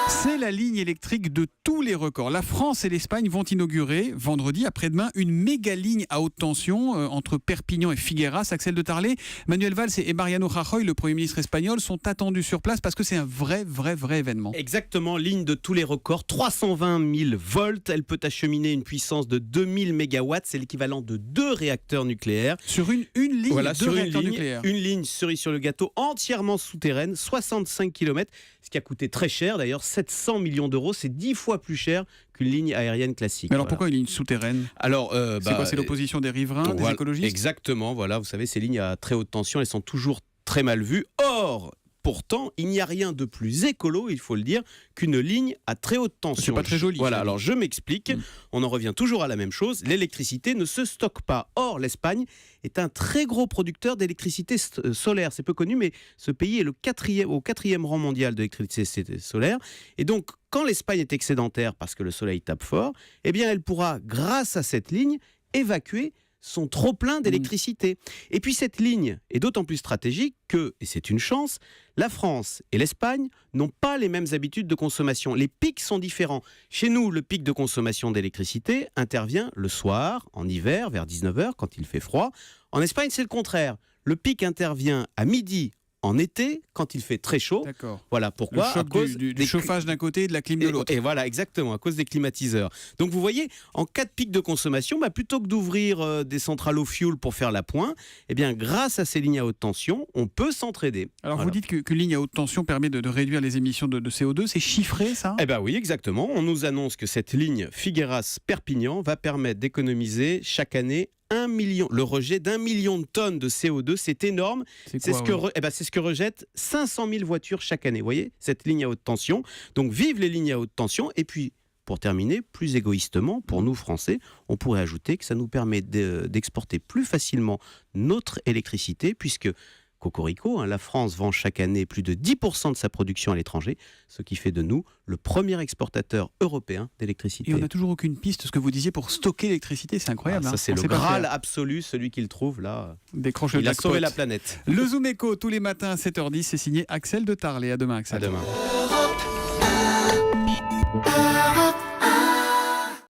C'est la ligne électrique de tous les records. La France et l'Espagne vont inaugurer vendredi, après-demain, une méga ligne à haute tension entre Perpignan et Figueras. Axel de Tarlé, Manuel Valls et Mariano Rajoy, le Premier ministre espagnol, sont attendus sur place parce que c'est un vrai événement. Exactement, ligne de tous les records, 320 000 volts. Elle peut acheminer une puissance de 2000 mégawatts. C'est l'équivalent de 2 réacteurs nucléaires. Sur une ligne, voilà, deux sur réacteurs une ligne, nucléaires. Une ligne cerise sur le gâteau, entièrement souterraine, 65 km, ce qui a coûté très cher d'ailleurs, 700 millions d'euros. C'est 10 fois plus cher qu'une ligne aérienne classique. Mais alors pourquoi une ligne souterraine ? Alors, c'est quoi ? C'est l'opposition des riverains, des écologistes ? Exactement, voilà. Vous savez, ces lignes à très haute tension, elles sont toujours très mal vues. Or, pourtant, il n'y a rien de plus écolo, il faut le dire, qu'une ligne à très haute tension. C'est pas très joli. Voilà, alors je m'explique. On en revient toujours à la même chose. L'électricité ne se stocke pas. Or, l'Espagne est un très gros producteur d'électricité solaire. C'est peu connu, mais ce pays est au quatrième rang mondial d'électricité solaire. Et donc, quand l'Espagne est excédentaire parce que le soleil tape fort, eh bien, elle pourra, grâce à cette ligne, évacuer son trop-plein d'électricité. Et puis cette ligne est d'autant plus stratégique que, et c'est une chance, la France et l'Espagne n'ont pas les mêmes habitudes de consommation. Les pics sont différents. Chez nous, le pic de consommation d'électricité intervient le soir, en hiver, vers 19h, quand il fait froid. En Espagne, c'est le contraire. Le pic intervient à midi, en été, quand il fait très chaud. D'accord. Voilà pourquoi. Le choc à cause du chauffage d'un côté et de la clim de l'autre. Et voilà, exactement, à cause des climatiseurs. Donc vous voyez, en cas de pic de consommation, plutôt que d'ouvrir des centrales au fioul pour faire la pointe, eh bien, grâce à ces lignes à haute tension, on peut s'entraider. Alors voilà. vous dites qu'une ligne à haute tension permet de réduire les émissions de CO2, c'est chiffré ça ? Eh bien oui, exactement. On nous annonce que cette ligne Figueras-Perpignan va permettre d'économiser chaque année 1 million, le rejet d'1 million de tonnes de CO2, c'est énorme. C'est ce que rejettent 500 000 voitures chaque année. Vous voyez, cette ligne à haute tension. Donc, vive les lignes à haute tension. Et puis, pour terminer, plus égoïstement, pour nous Français, on pourrait ajouter que ça nous permet d'exporter plus facilement notre électricité, puisque Cocorico, la France vend chaque année plus de 10% de sa production à l'étranger, ce qui fait de nous le premier exportateur européen d'électricité. Et on n'a toujours aucune piste, ce que vous disiez, pour stocker l'électricité, c'est incroyable. Ça, c'est le Graal absolu, celui qui le trouve, là, il a sauvé la planète. Le Zoom Echo, tous les matins à 7h10, c'est signé Axel de Tarlé. À demain, Axel. À demain.